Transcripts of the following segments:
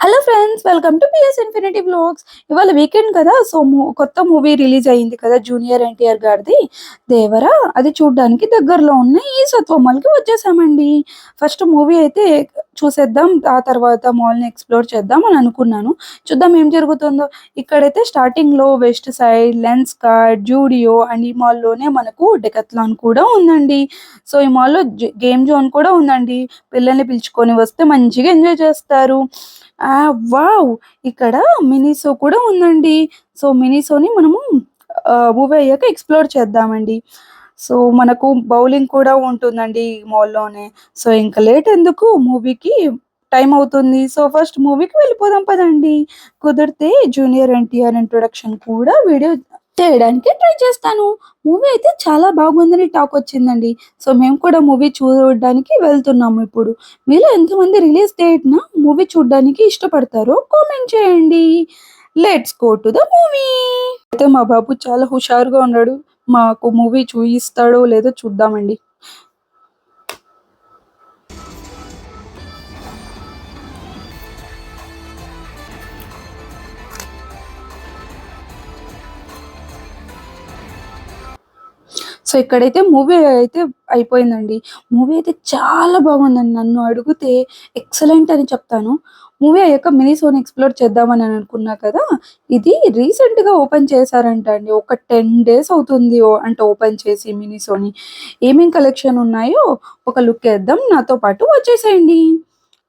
Hello friends, welcome to PS infinity vlogs. ఇవాళ weekend కదా. So కొత్త మూవీ రిలీజ్ అయింది కదా, జూనియర్ ఎన్టీఆర్ గారిది దేవరా. అది చూడడానికి దగ్గరలో ఉన్న ఈ సత్వమాల్కి వచ్చేసామండి. ఫస్ట్ మూవీ అయితే చూసేద్దాం, ఆ తర్వాత మాల్ని ఎక్స్ప్లోర్ చేద్దాం అని అనుకున్నాను. చూద్దాం ఏం జరుగుతుందో. ఇక్కడైతే స్టార్టింగ్ లో west side, lens card, Zudio and ఈ మాల్లోనే మనకు డెకత్లాన్ కూడా ఉందండి. సో ఈ మాల్లో గేమ్ జోన్ కూడా ఉందండి. పిల్లల్ని పిలుచుకొని వస్తే మంచిగా ఎంజాయ్ చేస్తారు. వావ్! ఇక్కడ మినిసో కూడా ఉందండి. సో మినిసోని మనము మూవీ అయ్యాక ఎక్స్‌ప్లోర్ చేద్దామండి. సో మనకు బౌలింగ్ కూడా ఉంటుందండి ఈ మాల్‌లోనే. సో ఇంక లేట్ ఎందుకు, మూవీకి టైమ్ అవుతుంది. సో ఫస్ట్ మూవీకి వెళ్ళిపోదాం పదండి. కుదిరితే జూనియర్ ఎన్టీఆర్ ఇంట్రొడక్షన్ కూడా వీడియో చేయడానికి ట్రై చేస్తాను. మూవీ అయితే చాలా బాగుందని టాక్ వచ్చిందండి. సో మేము కూడా మూవీ చూడడానికి వెళ్తున్నాము ఇప్పుడు. మీలో ఎంతమంది రిలీజ్ డేట్‌న మూవీ చూడడానికి ఇష్టపడతారో కామెంట్ చేయండి. Let's go to the movie. అయితే మా బాబు చాలా హుషారుగా ఉన్నాడు. మాకు మూవీ చూయిస్తాడో లేదో చూద్దామండి. సో ఇక్కడైతే మూవీ అయితే అయిపోయిందండి. మూవీ అయితే చాలా బాగుందండి. నన్ను అడిగితే ఎక్సలెంట్ అని చెప్తాను. మూవీ అయ్యాక మినిసోని ఎక్స్‌ప్లోర్ చేద్దామని అనుకున్నా కదా! ఇది రీసెంట్‌గా ఓపెన్ చేశారంట అండి. ఒక 10 డేస్ అవుతుంది అంటే ఓపెన్ చేసి మినిసోని. ఏమేం కలెక్షన్ ఉన్నాయో ఒక లుక్ ఏద్దాం. నాతో పాటు వచ్చేసేయండి.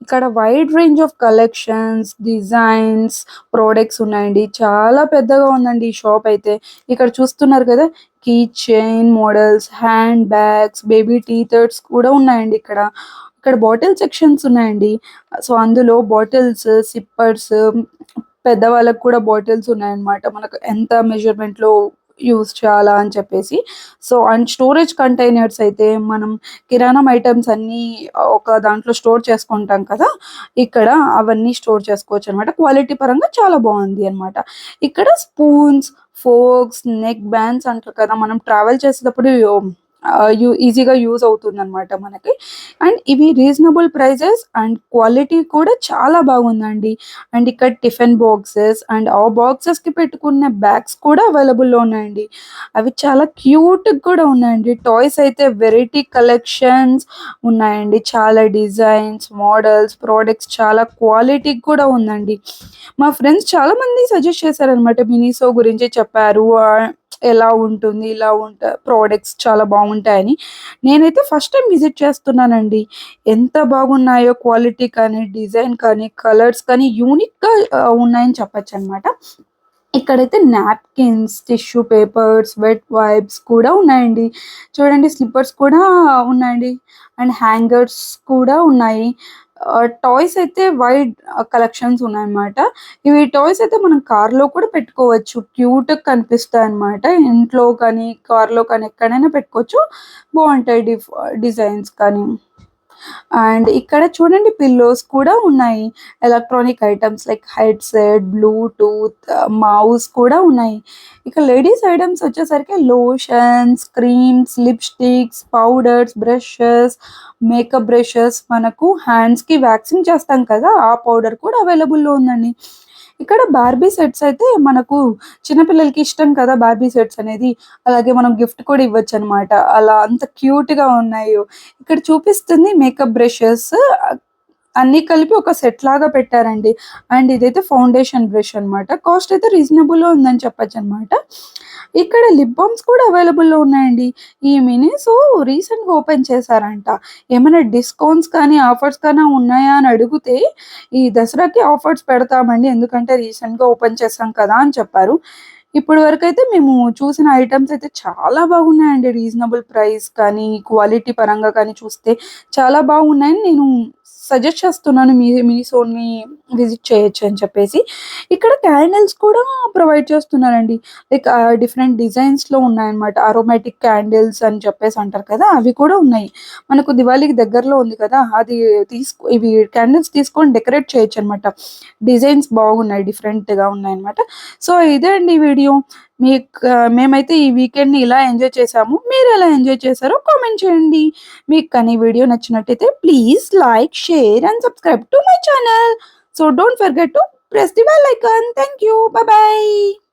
ఇక్కడ wide range of collections, designs, products ఉన్నాయండి. చాలా పెద్దగా ఉందండి ఈ షాప్ అయితే. ఇక్కడ చూస్తున్నారు కదా, key chain models, hand bags, baby teethers కూడా ఉన్నాయండి ఇక్కడ. ఇక్కడ బాటిల్ సెక్షన్స్ ఉన్నాయండి. సో అందులో బాటిల్స్, సిప్పర్స్, పెద్దవాళ్ళకి కూడా బాటిల్స్ ఉన్నాయన్నమాట. మనకు ఎంత మెజర్మెంట్‌లో యూజ్ చేయాలా అని చెప్పేసి. సో అండ్ స్టోరేజ్ కంటైనర్స్ అయితే మనం కిరాణం ఐటెమ్స్ అన్నీ ఒక దాంట్లో స్టోర్ చేసుకుంటాం కదా! ఇక్కడ అవన్నీ స్టోర్ చేసుకోవచ్చనమాట. క్వాలిటీ పరంగా చాలా బావుంది అనమాట. ఇక్కడ స్పూన్స్, ఫోర్క్స్, నెక్ బ్యాండ్స్ అంటారు కదా! మనం ట్రావెల్ చేసేటప్పుడు ఈజీగా యూజ్ అవుతుందనమాట మనకి. అండ్ ఇవి రీజనబుల్ ప్రైజెస్ అండ్ క్వాలిటీ కూడా చాలా బాగుందండి. అండ్ ఇక్కడ టిఫిన్ బాక్సెస్ అండ్ ఆ బాక్సెస్‌కి పెట్టుకునే బ్యాగ్స్ కూడా అవైలబుల్‌లో ఉన్నాయండి. అవి చాలా క్యూట్‌గా కూడా ఉన్నాయండి. టాయ్స్ అయితే వెరైటీ కలెక్షన్స్ ఉన్నాయండి. చాలా డిజైన్స్, మోడల్స్, ప్రొడక్ట్స్ చాలా క్వాలిటీ కూడా ఉందండి. మా ఫ్రెండ్స్ చాలామంది సజెస్ట్ చేశారనమాట. మినిసో గురించి చెప్పారు. ఎలా ఉంటుంది, ఇలా ప్రొడక్ట్స్ చాలా బాగుంటాయని. నేనైతే ఫస్ట్ టైమ్ విజిట్ చేస్తున్నానండి. ఎంత బాగున్నాయో క్వాలిటీ కానీ, డిజైన్ కానీ, కలర్స్ కానీ యూనిక్‌గా ఉన్నాయని చెప్పొచ్చనమాట. ఇక్కడైతే napkins, tissue papers, wet wipes కూడా ఉన్నాయండి. చూడండి, స్లిప్పర్స్ కూడా ఉన్నాయండి. అండ్ హ్యాంగర్స్ కూడా ఉన్నాయి. టాయ్స్ అయితే వైడ్ కలెక్షన్స్ ఉన్నాయన్నమాట. ఇవి టాయ్స్ అయితే మనం కార్‌లో కూడా పెట్టుకోవచ్చు. క్యూట్‌గా కనిపిస్తాయన్నమాట. ఇంట్లో కానీ, కార్‌లో కానీ ఎక్కడైనా పెట్టుకోవచ్చు. బావుంటాయి డిజైన్స్ కానీ. అండ్ ఇక్కడ చూడండి, పిల్లోస్ కూడా ఉన్నాయి. Electronic items like headset, Bluetooth, mouse కూడా ఉన్నాయి. ఇక లేడీస్ ఐటమ్స్ వచ్చేసరికి lotions, creams, lipsticks, powders, brushes, makeup brushes, మనకు హ్యాండ్స్‌కి వ్యాక్సింగ్ చేస్తాం కదా! ఆ పౌడర్ కూడా అవైలబుల్‌లో ఉందండి. ఇక్కడ బార్బీ సెట్స్ అయితే మనకు చిన్న పిల్లలకి ఇష్టం కదా బార్బీ సెట్స్ అనేది. అలాగే మనం గిఫ్ట్ కూడా ఇవ్వొచ్చనమాట. అలా అంత క్యూట్‌గా ఉన్నాయో. ఇక్కడ చూపిస్తుంది మేకప్ బ్రషెస్ అన్నీ కలిపి ఒక సెట్ లాగా పెట్టారండి. అండ్ ఇదైతే ఫౌండేషన్ బ్రష్ అనమాట. కాస్ట్ అయితే రీజనబుల్‌లో ఉందని చెప్పొచ్చనమాట. ఇక్కడ లిప్ బామ్స్ కూడా అవైలబుల్‌లో ఉన్నాయండి. ఈ మినిసో రీసెంట్‌గా ఓపెన్ చేశారంట. ఏమైనా డిస్కౌంట్స్ కానీ, ఆఫర్స్ కానీ ఉన్నాయా అని అడిగితే, ఈ దసరాకి ఆఫర్స్ పెడతామండి. ఎందుకంటే రీసెంట్‌గా ఓపెన్ చేశాం కదా అని చెప్పారు. ఇప్పటి వరకైతే మేము చూసిన ఐటెమ్స్ అయితే చాలా బాగున్నాయండి. రీజనబుల్ ప్రైస్ కానీ, క్వాలిటీ పరంగా కానీ చూస్తే చాలా బాగున్నాయని నేను సజెస్ట్ చేస్తున్నాను. మీషోని విజిట్ చేయొచ్చు అని చెప్పేసి. ఇక్కడ క్యాండిల్స్ కూడా ప్రొవైడ్ చేస్తున్నారండి. లైక్ డిఫరెంట్ డిజైన్స్‌లో ఉన్నాయన్నమాట. అరోమాటిక్ క్యాండిల్స్ అని చెప్పేసి అంటారు కదా! అవి కూడా ఉన్నాయి. మనకు దివాళీకి దగ్గరలో ఉంది కదా! అది ఇవి క్యాండిల్స్ తీసుకొని డెకరేట్ చేయొచ్చనమాట. డిజైన్స్ బాగున్నాయి. డిఫరెంట్‌గా ఉన్నాయన్నమాట. సో ఇదే అండి వీడియో. మేమైతే ఈ వీకెండ్‌ని ఇలా ఎంజాయ్ చేసాము. మీరెలా ఎంజాయ్ చేశారో కామెంట్ చేయండి. మీకు కానీ వీడియో నచ్చినట్టయితే please like, share and subscribe to my channel. So don't forget to press the bell icon. Thank you. Bye bye.